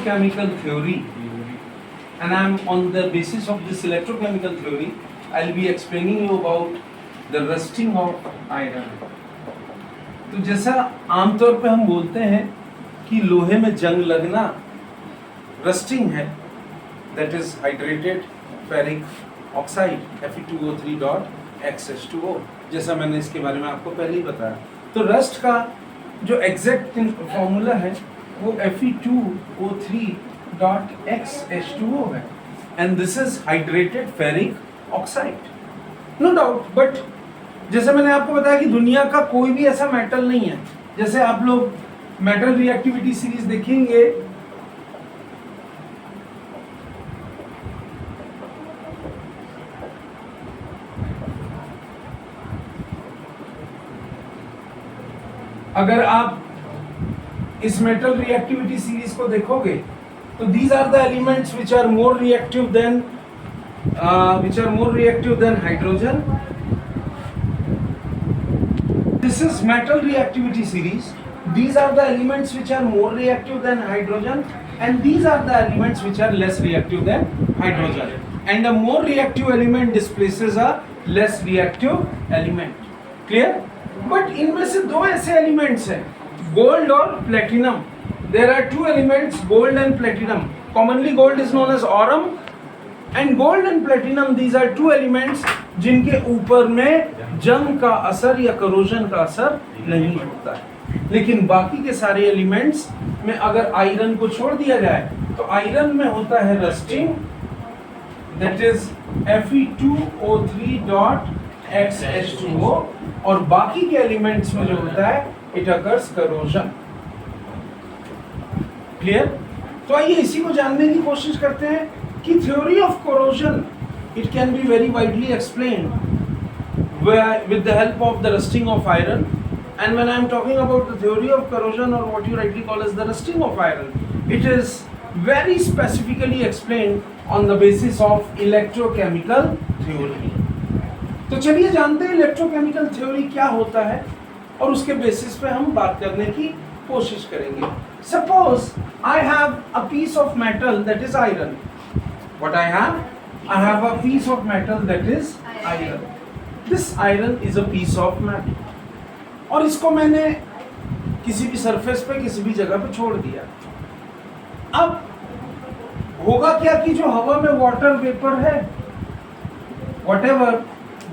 chemical theory, and I'm on the basis of this electrochemical theory I'll be explaining you about the rusting of iron. तो जैसा आमतौर पे हम बोलते हैं कि लोहे में जंग लगना रस्टिंग है, that is hydrated ferric oxide Fe2O3.XH2O, जैसा मैंने इसके बारे में आपको पहले ही बताया. तो रस्ट का जो एग्जैक्ट फॉर्मूला है वो Fe2O3.XH2O है, and this is hydrated ferric oxide. No doubt, but जैसे मैंने आपको बताया कि दुनिया का कोई भी ऐसा मेटल नहीं है. जैसे आप लोग मेटल रिएक्टिविटी सीरीज देखेंगे, अगर आप इस मेटल रिएक्टिविटी सीरीज को देखोगे तो these are the elements which are more reactive than hydrogen. This is metal reactivity series. These are the elements which are more reactive than hydrogen, and these are the elements which are less reactive than hydrogen. And a more reactive element displaces a less reactive element. Clear? But इनमें से दो ऐसे elements हैं, gold और platinum. There are two elements, gold and platinum. Commonly gold is known as aurum, and gold and platinum, these are two elements जिनके ऊपर में जंग का असर या करोजन का असर नहीं होता है. लेकिन बाकी के सारे एलिमेंट्स में अगर आयरन को छोड़ दिया जाए तो आयरन में होता है रस्टिंग, that is Fe2O3.XH2O, और बाकी के एलिमेंट्स में जो होता है इट अकर्स करोजन. क्लियर? तो आइए इसी को जानने की कोशिश करते हैं कि theory of corrosion it can be very widely explained with the help of the rusting of iron. And when I am talking about the theory of corrosion, or what you rightly call as the rusting of iron, it is very specifically explained on the basis of electrochemical theory. तो चलिए जानते हैं electrochemical theory क्या होता है और उसके basis पे हम बात करने की कोशिश करेंगे. Suppose I have a piece of metal that is iron. What I have? I have a piece of metal that is iron. This iron is a piece of metal. और इसको मैंने किसी भी सरफेस पे किसी भी जगह पे छोड़ दिया. अब होगा क्या कि जो हवा में वाटर वेपर है, whatever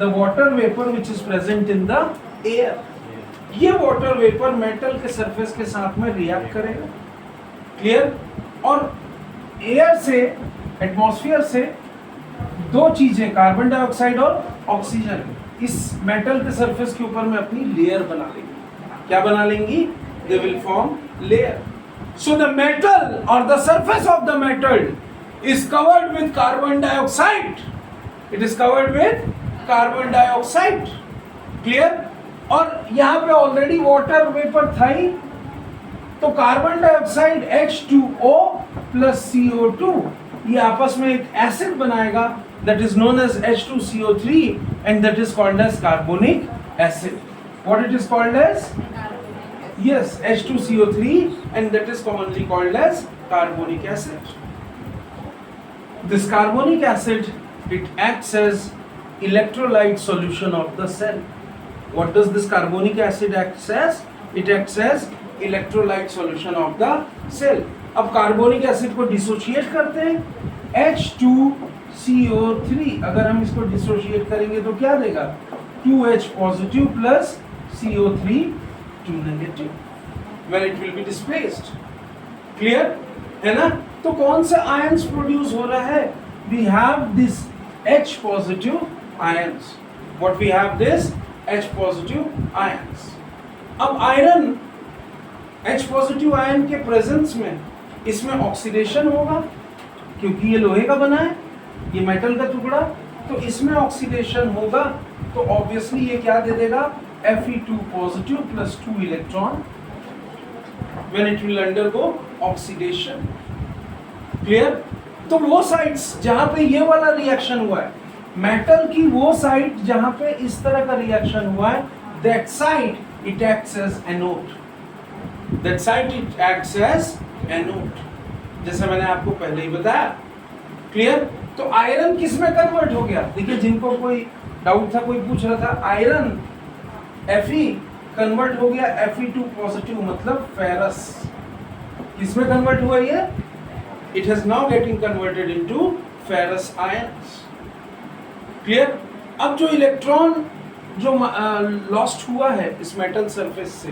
the water vapor which is present in the air, ये वाटर वेपर मेटल के सरफेस के साथ में रिएक्ट करेगा. क्लियर? और एयर से, एटमॉस्फेयर से दो चीजें, कार्बन डाइऑक्साइड और ऑक्सीजन, इस मेटल के सरफेस के ऊपर में अपनी लेयर बना लेंगी. क्या बना लेंगी? They will form layer. So the metal और the surface of the metal is covered with carbon dioxide. It is covered with carbon dioxide. Clear? और यहाँ पे ऑलरेडी वाटर वेपर था ही, तो carbon dioxide H2O plus CO2 ये आपस में एक एसिड बनाएगा, that is known as H2CO3, and that is called as carbonic acid. What it is called as? Yes, H2CO3, and that is commonly called as carbonic acid. This carbonic acid, it acts as electrolyte solution of the cell. What does this carbonic acid acts as? It acts as electrolyte solution of the cell. अब carbonic acid को dissociate करते हैं, H2CO3. अगर हम इसको dissociate करेंगे तो क्या देगा? 2H positive plus CO3 2 negative, when it will be displaced. Clear है ना? तो कौन सा आयंस प्रोड्यूस हो रहा है? We have this H positive ions. What we have this H positive ions. अब आयरन H पॉजिटिव आयन के प्रेजेंस में इसमें ऑक्सीडेशन होगा, क्योंकि ये लोहे का बना है, ये मेटल का टुकड़ा, तो इसमें ऑक्सीडेशन होगा. तो ऑब्वियसली ये क्या दे देगा? Fe2 positive plus 2 electron when it will undergo oxidation. Clear? तो वो साइड्स जहां पे ये वाला रिएक्शन हुआ है, मेटल की वो साइड जहां पे इस तरह का रिएक्शन हुआ है, that side it acts as anode. That site it acts as anode. जैसा मैंने आपको पहले ही बताया। क्लियर? तो आयरन किस में कन्वर्ट हो गया? देखिए, जिनको कोई डाउट था, कोई पूछ रहा था, आयरन Fe कन्वर्ट हो गया Fe2 पॉजिटिव, मतलब फेरस। किसमें कन्वर्ट हुआ ये? It has now getting converted into ferrous ions. Clear? अब जो इलेक्ट्रॉन जो लॉस्ट हुआ है इस मेटल सरफेस से,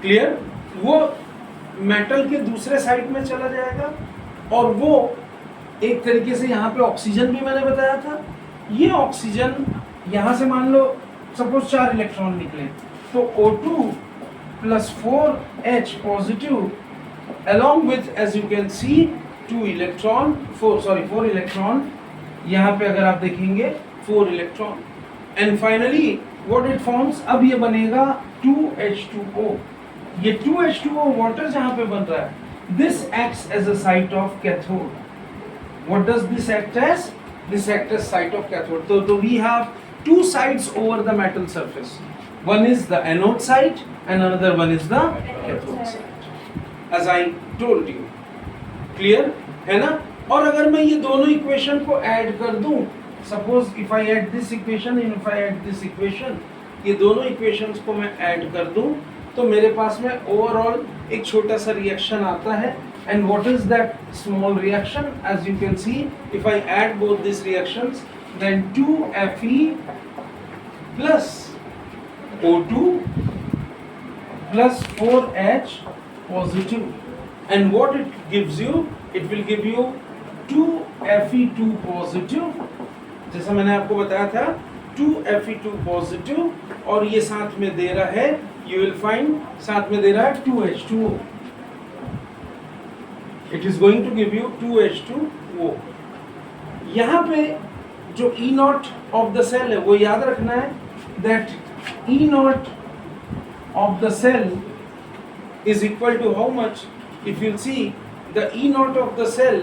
क्लियर, वो मेटल के दूसरे साइड में चला जाएगा और वो एक तरीके से यहाँ पे ऑक्सीजन भी मैंने बताया था, ये ऑक्सीजन यहाँ से मान लो सपोज 4 इलेक्ट्रॉन निकले, तो O2 plus 4H positive along with, as you can see, 4 electron, यहाँ पे अगर आप देखेंगे 4 electron, and finally what it forms, अब ये बनेगा 2H2O। ये 2H2O वाटर जहाँ पे बन रहा है, this acts as a site of cathode. What does this act as? This acts as site of cathode. So we have 2 sides over the metal surface. One is the anode side and another one is the cathode side. As I told you. Clear? है ना? और अगर मैं ये दोनों equation को add कर दूं, suppose if I add this equation and if I add this equation, ये दोनों इक्वेशंस को मैं ऐड कर दूं, तो मेरे पास में ओवरऑल एक छोटा सा रिएक्शन आता है। And what is that small reaction? As you can see, if I add both these reactions, then 2Fe plus O2 plus 4H positive. And what it gives you? It will give you 2Fe2 positive. जैसा मैंने आपको बताया था, 2Fe2 positive, और ये साथ में दे रहा है, you will find साथ में दे रहा है 2H2O. It is going to give you 2H2O. यहाँ पे जो E0 of the cell है वो याद रखना है, that E0 of the cell is equal to how much? If you see the E0 of the cell,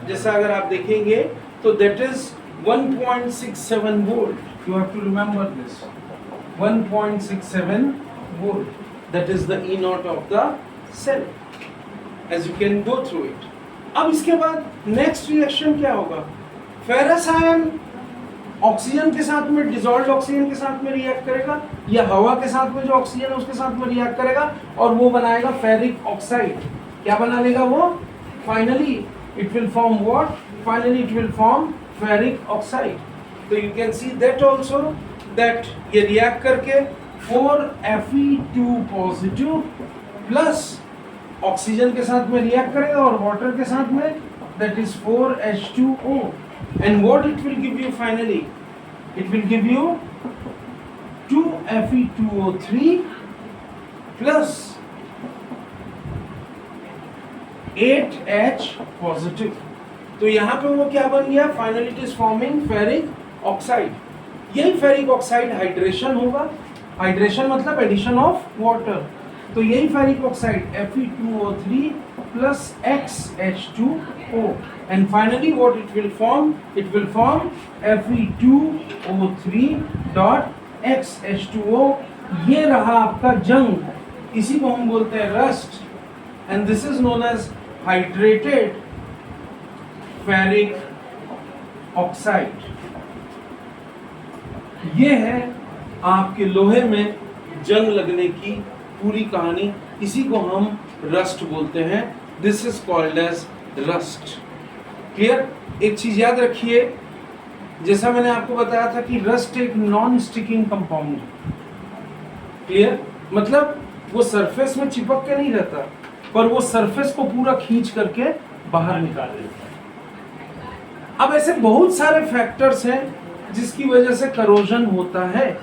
जैसा अगर आप देखेंगे तो that is 1.67 volt. You have to remember this. 1.67 volt. That is the E0 of the cell. As you can go through it. अब इसके बाद next reaction क्या होगा? फेरस आयन ऑक्सीजन के साथ में, डिसॉल्व्ड ऑक्सीजन के साथ में रिएक्ट करेगा, या हवा के साथ में जो ऑक्सीजन है उसके साथ में रिएक्ट करेगा, और वो बनाएगा फेरिक ऑक्साइड। क्या बना लेगा वो? Finally it will form what? Finally it will form ferric oxide. तो you can see that also, that ये रिएक्ट करके 4Fe2 पॉजिटिव प्लस ऑक्सीजन के साथ में रिएक्ट करेगा और वाटर के साथ में, that is 4H2O, and what it will give you finally? It will give you 2Fe2O3 plus 8H positive. तो यहाँ पे वो क्या बन गया? Finally it is forming ferric oxide. यही फेरिक ऑक्साइड हाइड्रेशन होगा। हाइड्रेशन मतलब एडिशन ऑफ वाटर। तो यही ferric oxide Fe2O3 plus XH2O, and finally what it will form? It will form Fe2O3 dot XH2O. ये रहा आपका जंग, इसी को हम बोलते हैं rust, and this is known as hydrated ferric oxide. ये है आपके लोहे में जंग लगने की पूरी कहानी, इसी को हम रस्ट बोलते हैं। This is called as rust. Clear? एक चीज याद रखिए, जैसा मैंने आपको बताया था कि रस्ट एक नॉन स्टिकिंग कंपाउंड है। क्लियर? मतलब वो सरफेस में चिपक के नहीं रहता, पर वो सरफेस को पूरा खींच करके बाहर निकाल देता है। अब ऐसे बहुत सारे फैक्टर्स हैं जिसकी वजह से करोजन होता है।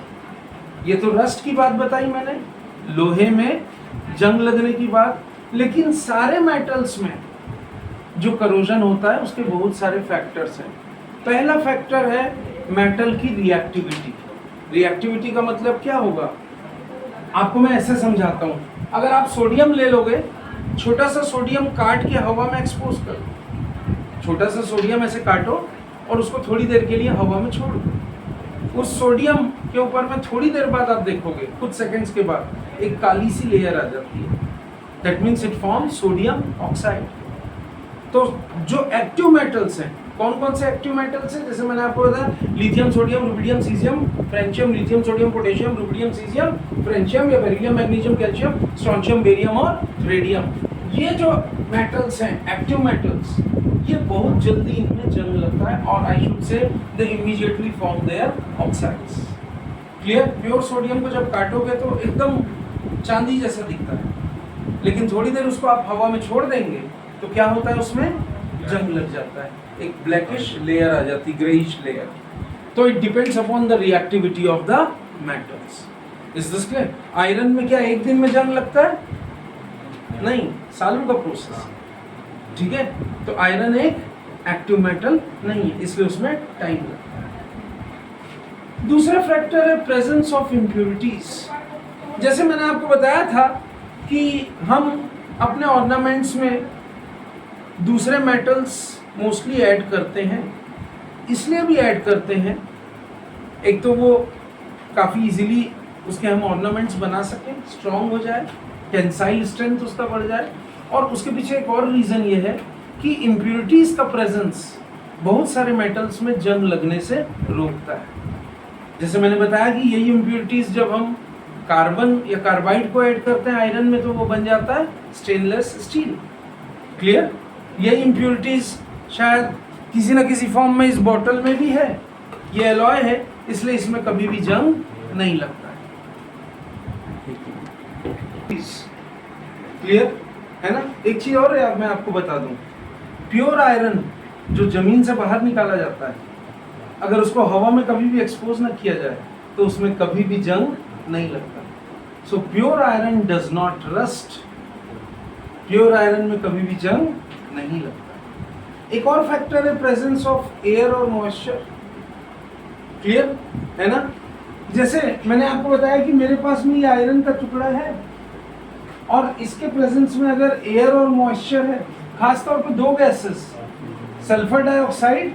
ये तो रस्ट की बात बताई मैंने, लोहे में जंग लगने की बात, लेकिन सारे मेटल्स में जो करोजन होता है उसके बहुत सारे फैक्टर्स हैं। पहला फैक्टर है मेटल की रिएक्टिविटी। रिएक्टिविटी का मतलब क्या होगा? आपको मैं ऐसे समझाता हूँ। अगर आप सोडियम ले लोगे, छोटा सा सोडियम काट के हवा में एक्सपोज करो, छोटा सा सोडियम ऐसे काटो और उसको थोड़ी देर के लिए हवा में छोड़ दो। उस सोडियम के ऊपर में थोड़ी देर बाद आप देखोगे, कुछ सेकंड्स के बाद एक काली सी लेयर आ जाती है। That means it form sodium oxide. तो जो एक्टिव मेटल्स हैं, कौन कौन से एक्टिव मेटल्स हैं, जैसे मैंने आपको बताया lithium, sodium, rubidium, caesium, francium, lithium, sodium, potassium, rubidium, caesium, francium या beryllium, magnesium, calcium, strontium, barium और रेडियम। ये जो मेटल्स हैं एक्टिव मेटल्स, ये बहुत जल्दी इनमें जंग लगता है और I should say they immediately form their oxides. Clear? Pure sodium को जब काटोगे तो एकदम चांदी जैसा दिखता है, लेकिन थोड़ी देर उसको आप हवा में छोड़ देंगे तो क्या होता है, उसमें जंग लग जाता है, एक ब्लैकिश लेयर आ जाती, ग्रेइश लेयर। तो it depends upon the reactivity of the metals. Is this clear? Iron में क्या एक दिन में जंग लगता है? नहीं, सालों का प्रोसेस। ठीक है, तो आयरन एक एक्टिव मेटल नहीं है, इसलिए उसमें टाइम लगता है। दूसरा फैक्टर है प्रेजेंस ऑफ इम्प्योरिटीज। जैसे मैंने आपको बताया था कि हम अपने ऑर्नामेंट्स में दूसरे मेटल्स मोस्टली ऐड करते हैं, इसलिए भी ऐड करते हैं, एक तो वो काफ़ी इजीली उसके हम ऑर्नामेंट्स बना सकें, स्ट्रॉन्ग हो जाए, टेंसाइल स्ट्रेंथ उसका बढ़ जाए, और उसके पीछे एक और रीज़न ये है कि इम्प्योरिटीज़ का प्रेजेंस बहुत सारे मेटल्स में जंग लगने से रोकता है। जैसे मैंने बताया कि यही इम्प्योरिटीज़ जब हम कार्बन या कार्बाइड को ऐड करते हैं आयरन में तो वो बन जाता है स्टेनलेस स्टील। क्लियर? यही इम्प्योरिटीज़ शायद किसी न किसी फॉर्म में इस बॉटल में भी है, ये एलॉय है, इसलिए इसमें कभी भी जंग नहीं लगता है। क्लियर है ना? एक चीज़ और है, मैं आपको बता दूं, प्योर आयरन जो जमीन से बाहर निकाला जाता है, अगर उसको हवा में कभी भी एक्सपोज ना किया जाए तो उसमें कभी भी जंग नहीं लगता। So pure iron does not rust, pure iron में कभी भी जंग नहीं लगता। एक और फैक्टर है प्रेजेंस ऑफ एयर और मॉइस्चर। क्लियर है ना? जैसे मैंने आपको बताया कि मेरे पास में ये आयरन का टुकड़ा है और इसके प्रेजेंस में अगर एयर और मॉइस्चर है, खासतौर पर दो गैसेस सल्फर डाइऑक्साइड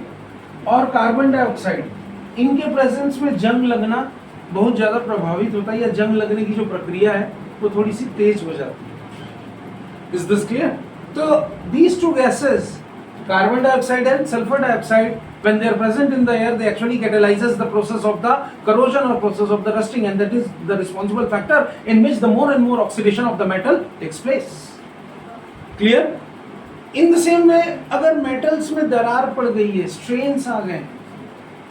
और कार्बन डाइऑक्साइड, इनके प्रेजेंस में जंग लगना बहुत ज़्यादा प्रभावित होता है, या जंग लगने की जो प्रक्रिया है वो थोड़ी सी तेज हो जाती है। Is this clear? तो these two gases, carbon dioxide and sulfur dioxide, when they are present in the air, they actually catalyzes the process of the corrosion or process of the rusting, and that is the responsible factor in which the more and more oxidation of the metal takes place. Clear? In the same way, अगर metals में दरार पड़ गई है, strains आ गए,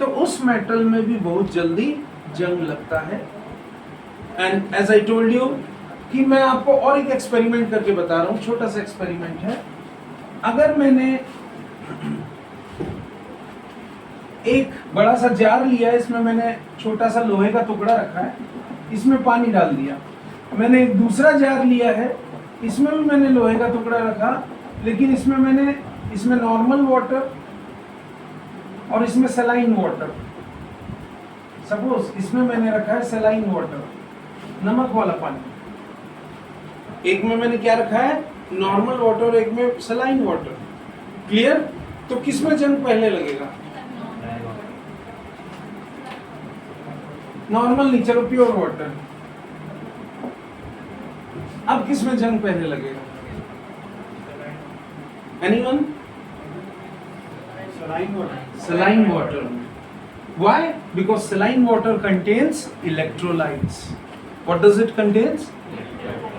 तो उस metal में भी बहुत जल्दी जंग लगता है। And as I told you कि मैं आपको और एक एक्सपेरिमेंट करके बता रहा हूँ, छोटा सा एक्सपेरिमेंट है। अगर मैंने एक बड़ा सा जार लिया है, इसमें मैंने छोटा सा लोहे का टुकड़ा रखा है, इसमें पानी डाल दिया। मैंने एक दूसरा जार लिया है, इसमें भी मैंने लोहे का टुकड़ा रखा, लेकिन इसमें नॉर्मल वाटर और इसमें सलाइन वाटर। सपोज इसमें मैंने रखा है सलाइन वाटर, नमक वाला पानी। एक में मैंने क्या रखा है, नॉर्मल वाटर, एक में सलाइन वाटर। क्लियर? तो किसमें जंग पहले लगेगा? नॉर्मल नहीं, चलो प्योर वाटर। अब किसमें जंग पहले लगेगा? Anyone? Saline water. Why? Because saline water contains electrolytes. What does it contains?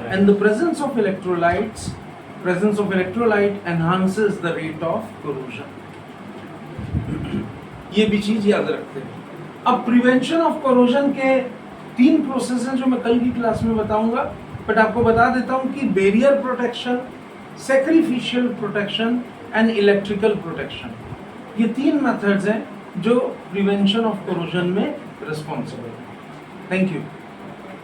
And the presence of electrolyte enhances the rate of corrosion. ये भी चीज याद रखते हैं। अब प्रिवेंशन ऑफ कोरोजन के 3 प्रोसेस हैं जो मैं कल की क्लास में बताऊंगा, बट आपको बता देता हूं कि barrier protection, sacrificial protection and electrical protection, ये 3 मेथड्स हैं जो प्रिवेंशन ऑफ कोरोजन में रिस्पॉन्सिबल है। Thank you.